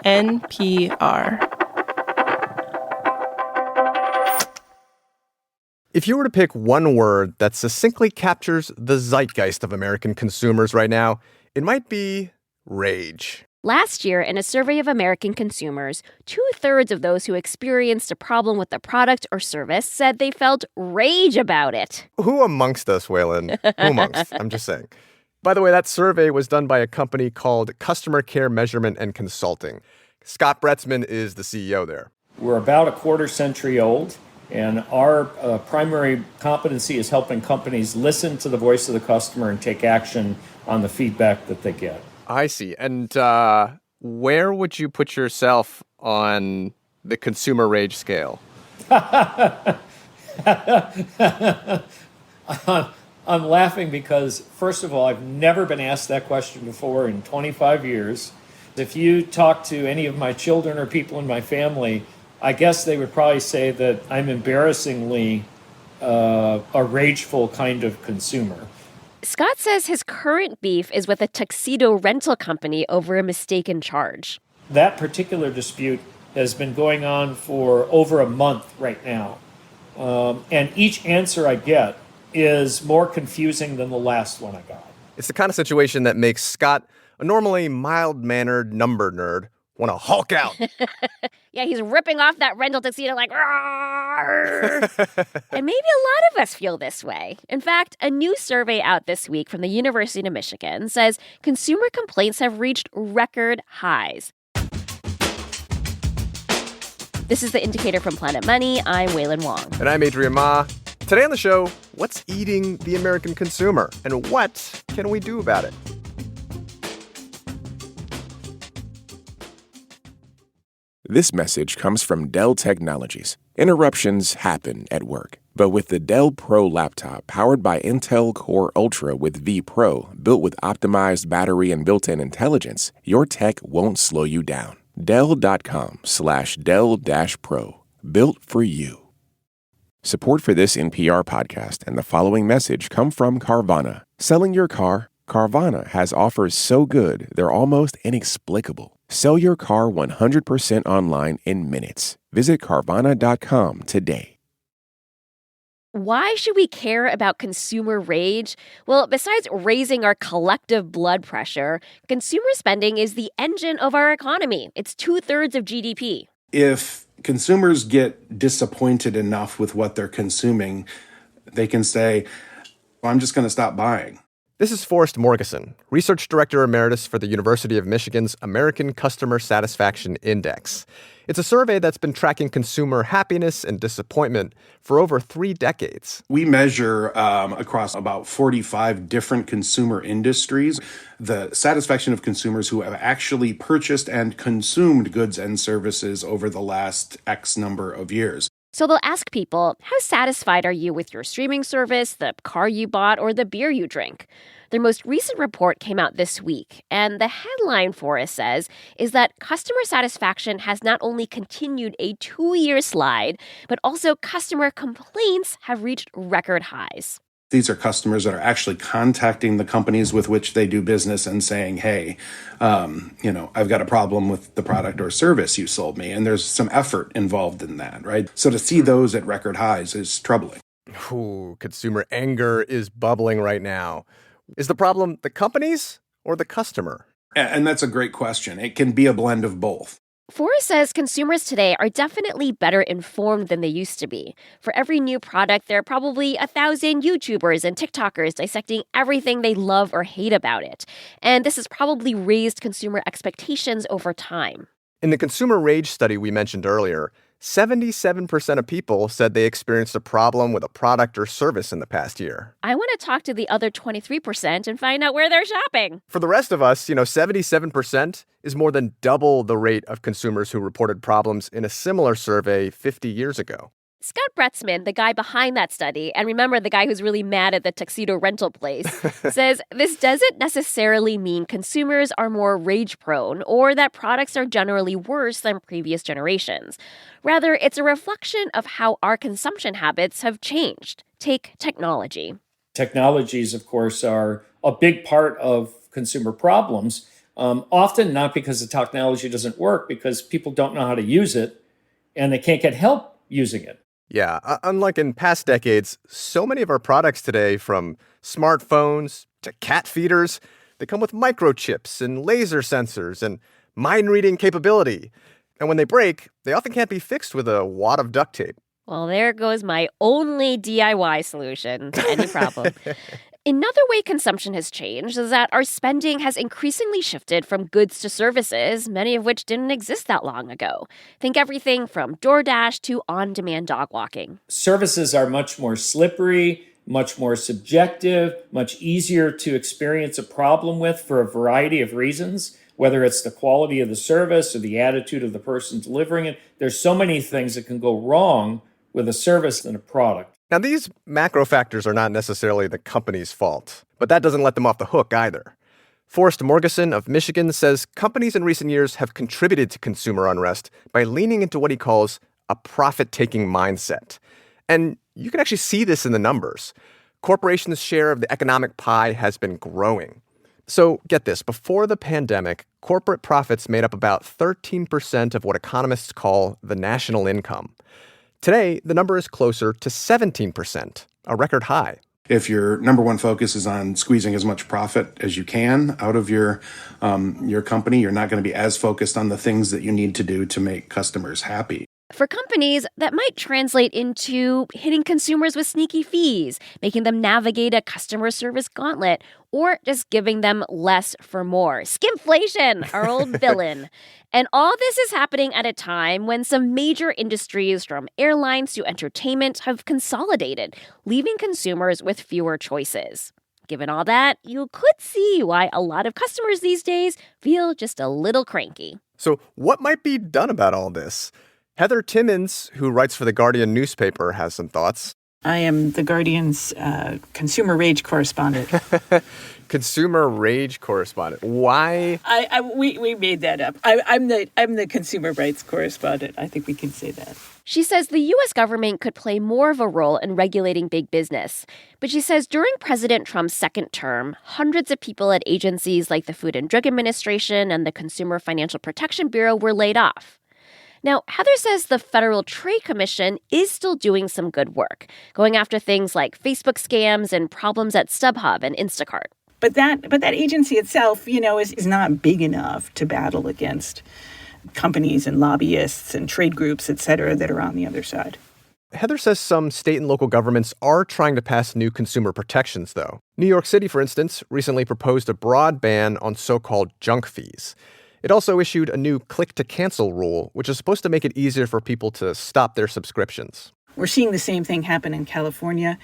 NPR. If you were to pick one word that succinctly captures the zeitgeist of American consumers right now, it might be rage. Last year, in a survey of American consumers, 2/3 of those who experienced a problem with a product or service said they felt rage about it. Who amongst us, Waylon? Who amongst? I'm just saying. By the way, that survey was done by a company called Customer Care Measurement and Consulting. Scott Bretzman is the CEO there. We're about a quarter century old, and our primary competency is helping companies listen to the voice of the customer and take action on the feedback that they get. I see. And where would you put yourself on the consumer rage scale? I'm laughing because, first of all, I've never been asked that question before in 25 years. If you talk to any of my children or people in my family, I guess they would probably say that I'm embarrassingly a rageful kind of consumer. Scott says his current beef is with a tuxedo rental company over a mistaken charge. That particular dispute has been going on for over a month right now. And each answer I get is more confusing than the last one I got. It's the kind of situation that makes Scott, a normally mild-mannered number nerd, want to hulk out. Yeah, he's ripping off that rental tuxedo like, and maybe a lot of us feel this way. In fact, a new survey out this week from the University of Michigan says consumer complaints have reached record highs. This is The Indicator from Planet Money. I'm Waylon Wong. And I'm Adrian Ma. Today on the show, what's eating the American consumer? And what can we do about it? This message comes from Dell Technologies. Interruptions happen at work. But with the Dell Pro laptop powered by Intel Core Ultra with vPro, built with optimized battery and built-in intelligence, your tech won't slow you down. Dell.com/Dell-Pro. Built for you. Support for this NPR podcast and the following message come from Carvana. Selling your car? Carvana has offers so good they're almost inexplicable. Sell your car 100% online in minutes. Visit Carvana.com today. Why should we care about consumer rage? Well, besides raising our collective blood pressure, consumer spending is the engine of our economy. It's 2/3 of GDP. If consumers get disappointed enough with what they're consuming, they can say, well, I'm just going to stop buying. This is Forrest Morgeson, Research Director Emeritus for the University of Michigan's American Customer Satisfaction Index. It's a survey that's been tracking consumer happiness and disappointment for over 3 decades. We measure across about 45 different consumer industries the satisfaction of consumers who have actually purchased and consumed goods and services over the last X number of years. So they'll ask people, how satisfied are you with your streaming service, the car you bought, or the beer you drink? Their most recent report came out this week, and the headline for it says is that customer satisfaction has not only continued a 2-year slide, but also customer complaints have reached record highs. These are customers that are actually contacting the companies with which they do business and saying, hey, I've got a problem with the product or service you sold me. And there's some effort involved in that, right? So to see those at record highs is troubling. Ooh, consumer anger is bubbling right now. Is the problem the companies or the customer? And that's a great question. It can be a blend of both. Forrest says consumers today are definitely better informed than they used to be. For every new product, there are probably 1,000 YouTubers and TikTokers dissecting everything they love or hate about it. And this has probably raised consumer expectations over time. In the consumer rage study we mentioned earlier, 77% of people said they experienced a problem with a product or service in the past year. I want to talk to the other 23% and find out where they're shopping. For the rest of us, 77% is more than double the rate of consumers who reported problems in a similar survey 50 years ago. Scott Bretzman, the guy behind that study, and remember the guy who's really mad at the tuxedo rental place, says this doesn't necessarily mean consumers are more rage-prone or that products are generally worse than previous generations. Rather, it's a reflection of how our consumption habits have changed. Take technology. Technologies, of course, are a big part of consumer problems. Often not because the technology doesn't work, because people don't know how to use it and they can't get help using it. Yeah, unlike in past decades, so many of our products today, from smartphones to cat feeders, they come with microchips and laser sensors and mind-reading capability. And when they break, they often can't be fixed with a wad of duct tape. Well, there goes my only DIY solution to any problem. Another way consumption has changed is that our spending has increasingly shifted from goods to services, many of which didn't exist that long ago. Think everything from DoorDash to on-demand dog walking. Services are much more slippery, much more subjective, much easier to experience a problem with for a variety of reasons, whether it's the quality of the service or the attitude of the person delivering it. There's so many things that can go wrong with a service and a product. Now, these macro factors are not necessarily the company's fault, but that doesn't let them off the hook either. Forrest Morgeson of Michigan says companies in recent years have contributed to consumer unrest by leaning into what he calls a profit-taking mindset. And you can actually see this in the numbers. Corporations' share of the economic pie has been growing. So get this, before the pandemic, corporate profits made up about 13% of what economists call the national income. Today, the number is closer to 17%, a record high. If your number one focus is on squeezing as much profit as you can out of your company, you're not going to be as focused on the things that you need to do to make customers happy. For companies, that might translate into hitting consumers with sneaky fees, making them navigate a customer service gauntlet, or just giving them less for more. Skimflation, our old villain. And all this is happening at a time when some major industries, from airlines to entertainment, have consolidated, leaving consumers with fewer choices. Given all that, you could see why a lot of customers these days feel just a little cranky. So what might be done about all this? Heather Timmons, who writes for The Guardian newspaper, has some thoughts. I am The Guardian's consumer rage correspondent. Consumer rage correspondent. Why? We made that up. I'm the consumer rights correspondent. I think we can say that. She says the U.S. government could play more of a role in regulating big business. But she says during President Trump's second term, hundreds of people at agencies like the Food and Drug Administration and the Consumer Financial Protection Bureau were laid off. Now, Heather says the Federal Trade Commission is still doing some good work, going after things like Facebook scams and problems at StubHub and Instacart. But that agency itself, is not big enough to battle against companies and lobbyists and trade groups, et cetera, that are on the other side. Heather says some state and local governments are trying to pass new consumer protections, though. New York City, for instance, recently proposed a broad ban on so-called junk fees. It also issued a new click-to-cancel rule, which is supposed to make it easier for people to stop their subscriptions. We're seeing the same thing happen in California.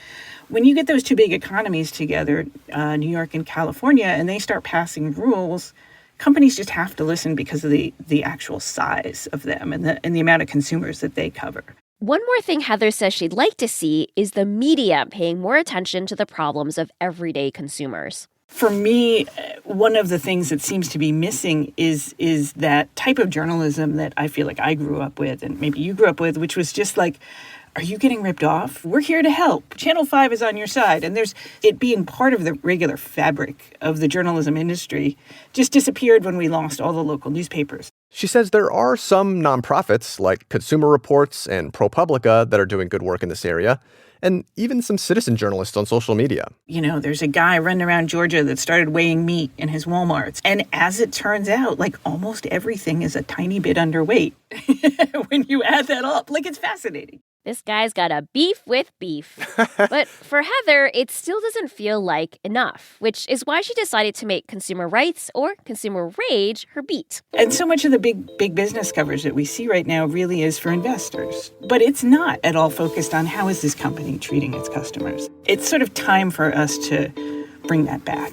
When you get those two big economies together, New York and California, and they start passing rules, companies just have to listen because of the actual size of them and the amount of consumers that they cover. One more thing Heather says she'd like to see is the media paying more attention to the problems of everyday consumers. For me, one of the things that seems to be missing is that type of journalism that I feel like I grew up with, and maybe you grew up with, which was just like, are you getting ripped off? We're here to help. Channel 5 is on your side. And there's it being part of the regular fabric of the journalism industry just disappeared when we lost all the local newspapers. She says there are some nonprofits like Consumer Reports and ProPublica that are doing good work in this area, and even some citizen journalists on social media. There's a guy running around Georgia that started weighing meat in his Walmarts. And as it turns out, almost everything is a tiny bit underweight when you add that up. It's fascinating. This guy's got a beef with beef. But for Heather, it still doesn't feel like enough, which is why she decided to make consumer rights or consumer rage her beat. And so much of the big business coverage that we see right now really is for investors. But it's not at all focused on how is this company treating its customers. It's sort of time for us to bring that back.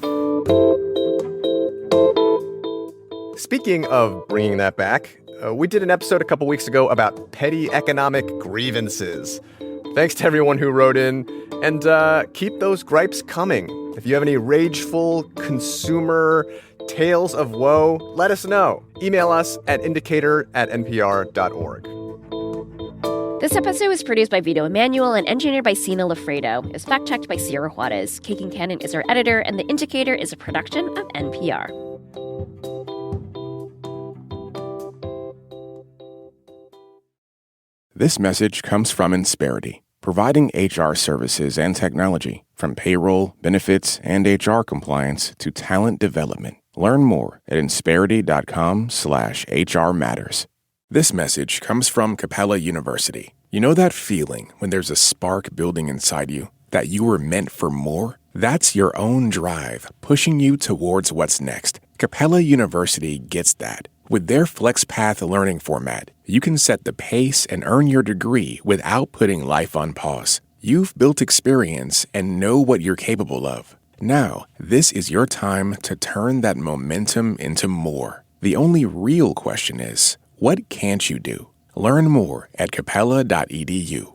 Speaking of bringing that back, we did an episode a couple weeks ago about petty economic grievances. Thanks to everyone who wrote in, and keep those gripes coming. If you have any rageful consumer tales of woe, let us know. Email us at indicator@npr.org. This episode was produced by Vito Emanuel and engineered by Sina Lafredo. It's fact-checked by Sierra Juarez. Kate Kincannon is our editor, and The Indicator is a production of NPR. This message comes from Insperity, providing HR services and technology, from payroll, benefits, and HR compliance to talent development. Learn more at Insperity.com/HR Matters. This message comes from Capella University. You know that feeling when there's a spark building inside you, that you were meant for more? That's your own drive pushing you towards what's next. Capella University gets that. With their FlexPath learning format, you can set the pace and earn your degree without putting life on pause. You've built experience and know what you're capable of. Now, this is your time to turn that momentum into more. The only real question is, what can't you do? Learn more at capella.edu.